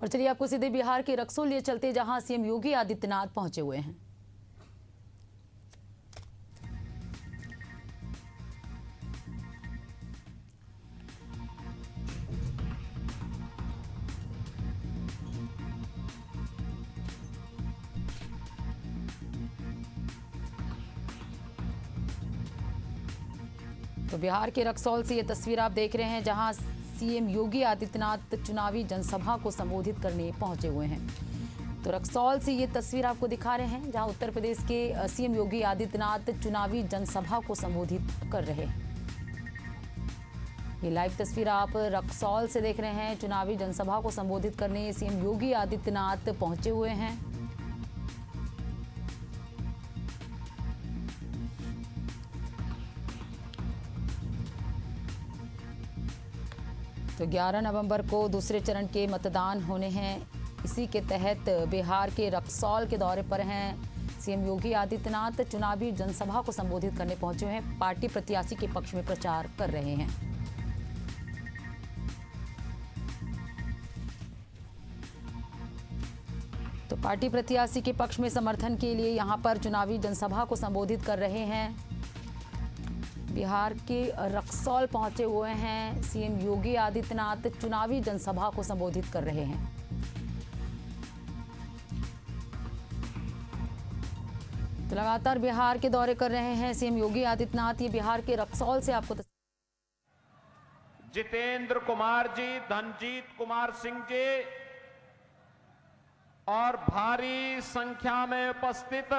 और चलिए आपको सीधे बिहार के रक्सौल लिए चलते, जहां सीएम योगी आदित्यनाथ पहुंचे हुए हैं। तो बिहार के रक्सौल से ये तस्वीर आप देख रहे हैं, जहां सीएम योगी आदित्यनाथ चुनावी जनसभा को संबोधित करने पहुंचे हुए हैं। तो रक्सौल से ये तस्वीर आपको दिखा रहे हैं, जहां उत्तर प्रदेश के सीएम योगी आदित्यनाथ चुनावी जनसभा को संबोधित कर रहे हैं। ये लाइव तस्वीर आप रक्सौल से देख रहे हैं। चुनावी जनसभा को संबोधित करने सीएम योगी आदित्यनाथ पहुंचे हुए हैं। तो 11 नवंबर को दूसरे चरण के मतदान होने हैं। इसी के तहत बिहार के रक्सौल के दौरे पर हैं सीएम योगी आदित्यनाथ। चुनावी जनसभा को संबोधित करने पहुंचे हैं। पार्टी प्रत्याशी के पक्ष में प्रचार कर रहे हैं। तो पार्टी प्रत्याशी के पक्ष में समर्थन के लिए यहां पर चुनावी जनसभा को संबोधित कर रहे हैं। बिहार के रक्सौल पहुंचे हुए हैं सीएम योगी आदित्यनाथ। चुनावी जनसभा को संबोधित कर रहे हैं। तो लगातार बिहार के दौरे कर रहे हैं सीएम योगी आदित्यनाथ। ये बिहार के रक्सौल से आपको जितेंद्र कुमार जी, धनजीत कुमार सिंह जी और भारी संख्या में उपस्थित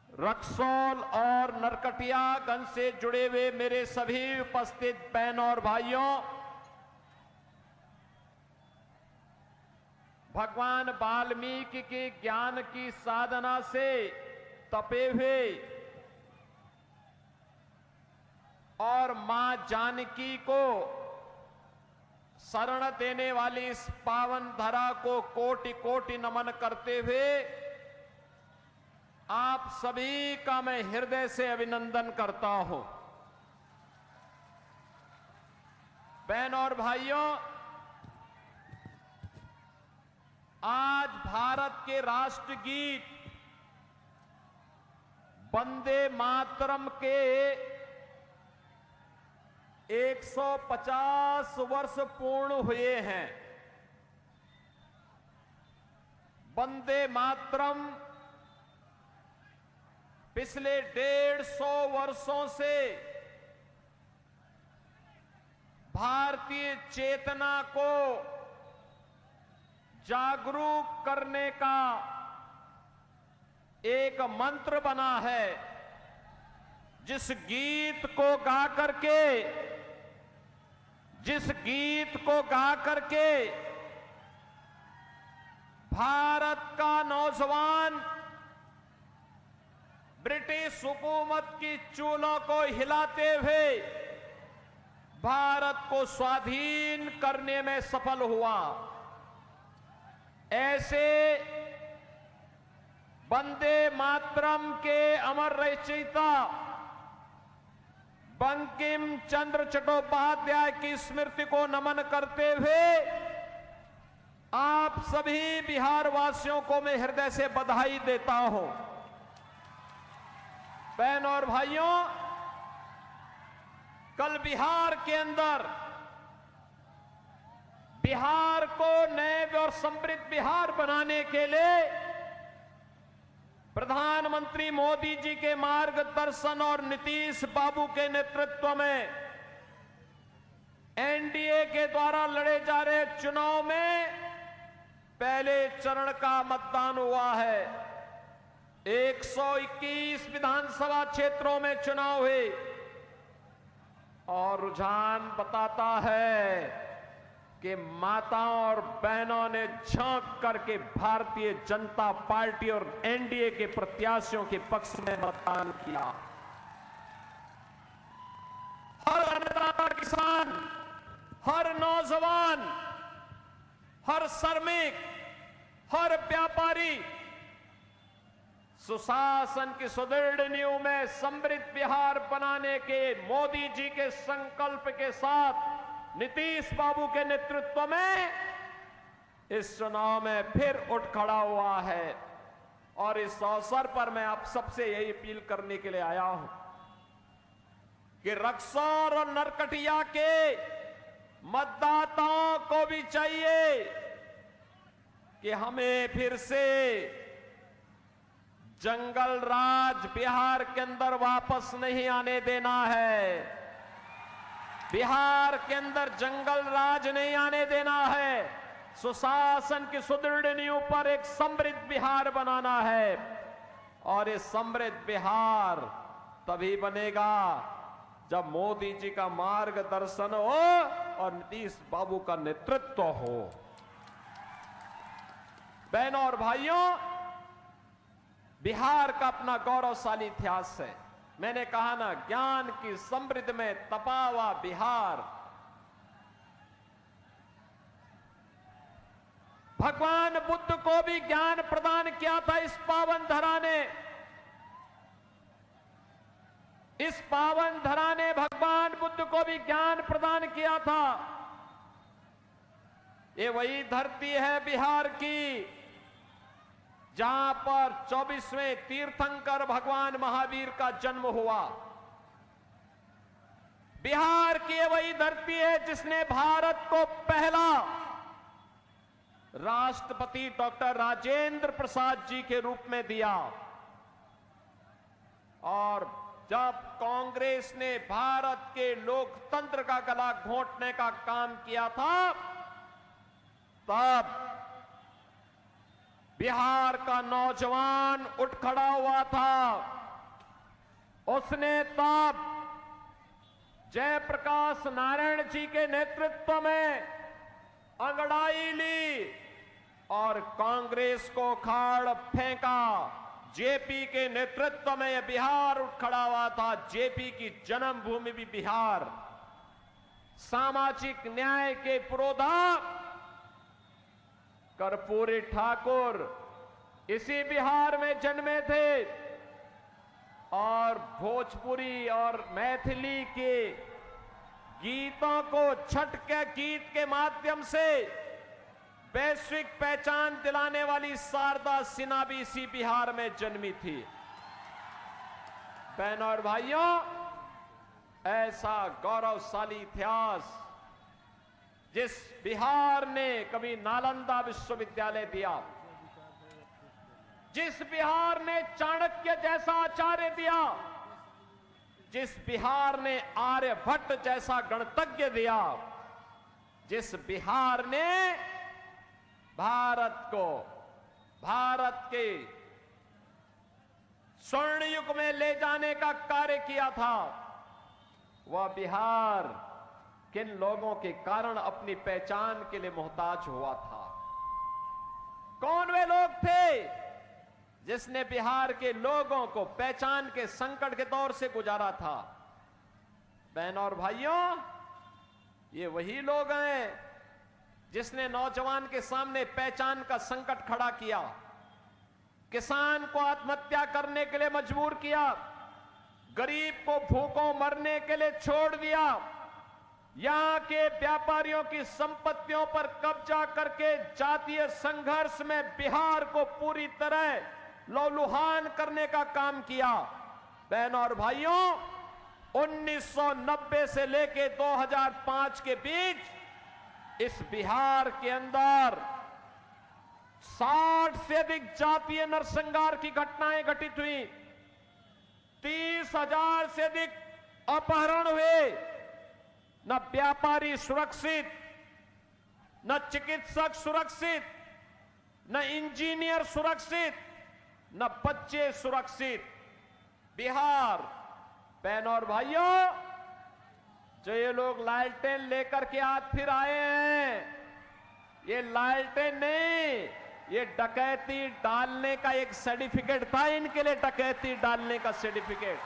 रक्सौल और नरकटियागंज से जुड़े हुए मेरे सभी उपस्थित बहनों और भाइयों, भगवान वाल्मीकि के ज्ञान की साधना से तपे हुए और मां जानकी को शरण देने वाली इस पावन धरा को कोटि कोटि नमन करते हुए आप सभी का मैं हृदय से अभिनंदन करता हूं। बहनों और भाइयों, आज भारत के राष्ट्रगीत वंदे मातरम के 150 वर्ष पूर्ण हुए हैं। वंदे मातरम पिछले 150 वर्षों से भारतीय चेतना को जागरूक करने का एक मंत्र बना है, जिस गीत को गा करके भारत का नौजवान ब्रिटिश हुकूमत की चूलों को हिलाते हुए भारत को स्वाधीन करने में सफल हुआ। ऐसे वंदे मातरम के अमर रचयिता बंकिम चंद्र चट्टोपाध्याय की स्मृति को नमन करते हुए आप सभी बिहार वासियों को मैं हृदय से बधाई देता हूं। बहनों और भाइयों, कल बिहार के अंदर बिहार को नए और समृद्ध बिहार बनाने के लिए प्रधानमंत्री मोदी जी के मार्गदर्शन और नीतीश बाबू के नेतृत्व में एनडीए के द्वारा लड़े जा रहे चुनाव में पहले चरण का मतदान हुआ है। 121 विधानसभा क्षेत्रों में चुनाव हुए और रुझान बताता है कि माताओं और बहनों ने झांक करके भारतीय जनता पार्टी और एनडीए के प्रत्याशियों के पक्ष में मतदान किया। हर अन्नदाता किसान, हर नौजवान, हर श्रमिक, हर व्यापारी सुशासन की सुदृढ़ नींव में समृद्ध बिहार बनाने के मोदी जी के संकल्प के साथ नीतीश बाबू के नेतृत्व में इस चुनाव में फिर उठ खड़ा हुआ है। और इस अवसर पर मैं आप सबसे यही अपील करने के लिए आया हूं कि रक्सौल और नरकटिया के मतदाताओं को भी चाहिए कि हमें फिर से जंगल राज बिहार के अंदर वापस नहीं आने देना है। बिहार के अंदर जंगल राज नहीं आने देना है। सुशासन की सुदृढ़ नींव पर एक समृद्ध बिहार बनाना है। और ये समृद्ध बिहार तभी बनेगा जब मोदी जी का मार्गदर्शन हो और नीतीश बाबू का नेतृत्व हो। बहनों और भाइयों, बिहार का अपना गौरवशाली इतिहास है। मैंने कहा ना, ज्ञान की समृद्धि में तपा हुआ बिहार। भगवान बुद्ध को भी ज्ञान प्रदान किया था इस पावन धरा ने। इस पावन धरा ने भगवान बुद्ध को भी ज्ञान प्रदान किया था। ये वही धरती है बिहार की जहां पर 24वें तीर्थंकर भगवान महावीर का जन्म हुआ। बिहार की ये वही धरती है जिसने भारत को पहला राष्ट्रपति डॉक्टर राजेंद्र प्रसाद जी के रूप में दिया। और जब कांग्रेस ने भारत के लोकतंत्र का गला घोंटने का काम किया था, तब बिहार का नौजवान उठ खड़ा हुआ था। उसने तब जयप्रकाश नारायण जी के नेतृत्व में अंगड़ाई ली और कांग्रेस को खाड़ फेंका। जेपी के नेतृत्व में यह बिहार उठ खड़ा हुआ था। जेपी की जन्मभूमि भी बिहार। सामाजिक न्याय के पुरोधा कर्पूरी ठाकुर इसी बिहार में जन्मे थे। और भोजपुरी और मैथिली के गीतों को छठ के गीत के माध्यम से वैश्विक पहचान दिलाने वाली शारदा सिन्हा भी इसी बिहार में जन्मी थी। बहनों और भाइयों, ऐसा गौरवशाली इतिहास जिस बिहार ने कभी नालंदा विश्वविद्यालय दिया, जिस बिहार ने चाणक्य जैसा आचार्य दिया, जिस बिहार ने आर्यभट्ट जैसा गणतज्ञ दिया, जिस बिहार ने भारत को भारत के स्वर्ण युग में ले जाने का कार्य किया था, वह बिहार किन लोगों के कारण अपनी पहचान के लिए मोहताज हुआ था? कौन वे लोग थे जिसने बिहार के लोगों को पहचान के संकट के दौर से गुजारा था? बहनों और भाइयों, ये वही लोग हैं जिसने नौजवान के सामने पहचान का संकट खड़ा किया, किसान को आत्महत्या करने के लिए मजबूर किया, गरीब को भूखों मरने के लिए छोड़ दिया, यहां के व्यापारियों की संपत्तियों पर कब्जा करके जातीय संघर्ष में बिहार को पूरी तरह लहूलुहान करने का काम किया। बहनों और भाइयों, 1990 से लेके 2005 के बीच इस बिहार के अंदर 60 से अधिक जातीय नरसंहार की घटनाएं घटित हुई, 30,000 से अधिक अपहरण हुए। न व्यापारी सुरक्षित, न चिकित्सक सुरक्षित, न इंजीनियर सुरक्षित, न बच्चे सुरक्षित। बिहार, बहनों और भाइयों, जो ये लोग लालटेन लेकर के आज फिर आए हैं, ये लालटेन नहीं, ये डकैती डालने का एक सर्टिफिकेट था इनके लिए, डकैती डालने का सर्टिफिकेट।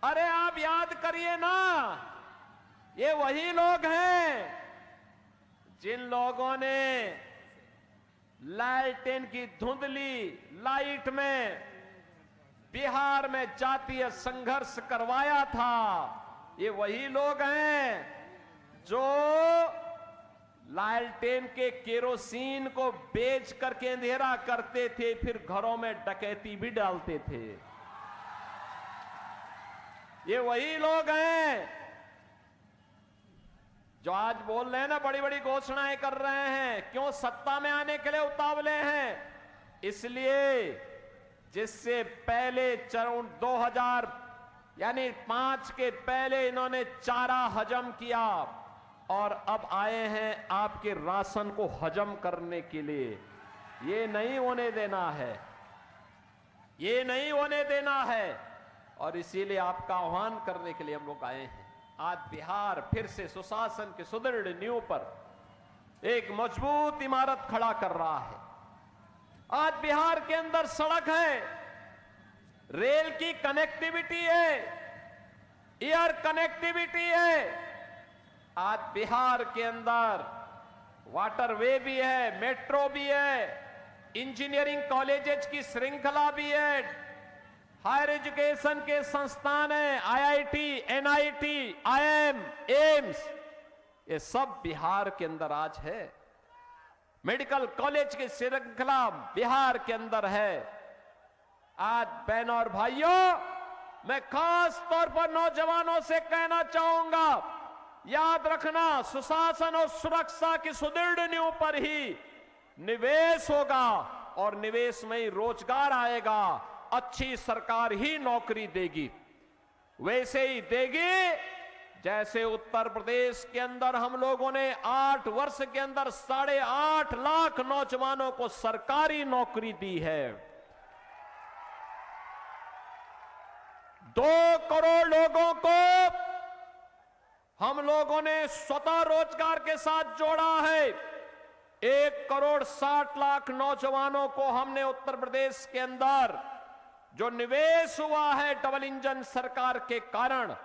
अरे आप याद करिए ना, ये वही लोग हैं जिन लोगों ने लालटेन की धुंधली लाइट में बिहार में जातीय संघर्ष करवाया था। ये वही लोग हैं जो लालटेन के केरोसिन को बेच करके अंधेरा करते थे, फिर घरों में डकैती भी डालते थे। ये वही लोग हैं जो आज बोल रहे हैं ना, बड़ी बड़ी घोषणाएं कर रहे हैं। क्यों? सत्ता में आने के लिए उतावले हैं। इसलिए जिससे पहले चरण 2005 के पहले इन्होंने चारा हजम किया और अब आए हैं आपके राशन को हजम करने के लिए। ये नहीं होने देना है, ये नहीं होने देना है। और इसीलिए आपका आह्वान करने के लिए हम लोग आए हैं। आज बिहार फिर से सुशासन के सुदृढ़ नींव पर एक मजबूत इमारत खड़ा कर रहा है। आज बिहार के अंदर सड़क है, रेल की कनेक्टिविटी है, एयर कनेक्टिविटी है। आज बिहार के अंदर वाटरवे भी है, मेट्रो भी है, इंजीनियरिंग कॉलेजेस की श्रृंखला भी है, हायर एजुकेशन के संस्थान है, आईआईटी, एनआईटी, आईएम, एम्स, ये सब बिहार के अंदर आज है। मेडिकल कॉलेज की श्रृंखला बिहार के अंदर है। आज बहनों और भाइयों, मैं खास तौर पर नौजवानों से कहना चाहूंगा, याद रखना, सुशासन और सुरक्षा की सुदृढ़ नींव पर ही निवेश होगा और निवेश में ही रोजगार आएगा। अच्छी सरकार ही नौकरी देगी, वैसे ही देगी जैसे उत्तर प्रदेश के अंदर हम लोगों ने 8 वर्ष के अंदर 8.5 लाख नौजवानों को सरकारी नौकरी दी है। 2 करोड़ लोगों को हम लोगों ने स्वतः रोजगार के साथ जोड़ा है। 1 करोड़ 60 लाख नौजवानों को हमने उत्तर प्रदेश के अंदर जो निवेश हुआ है डबल इंजन सरकार के कारण,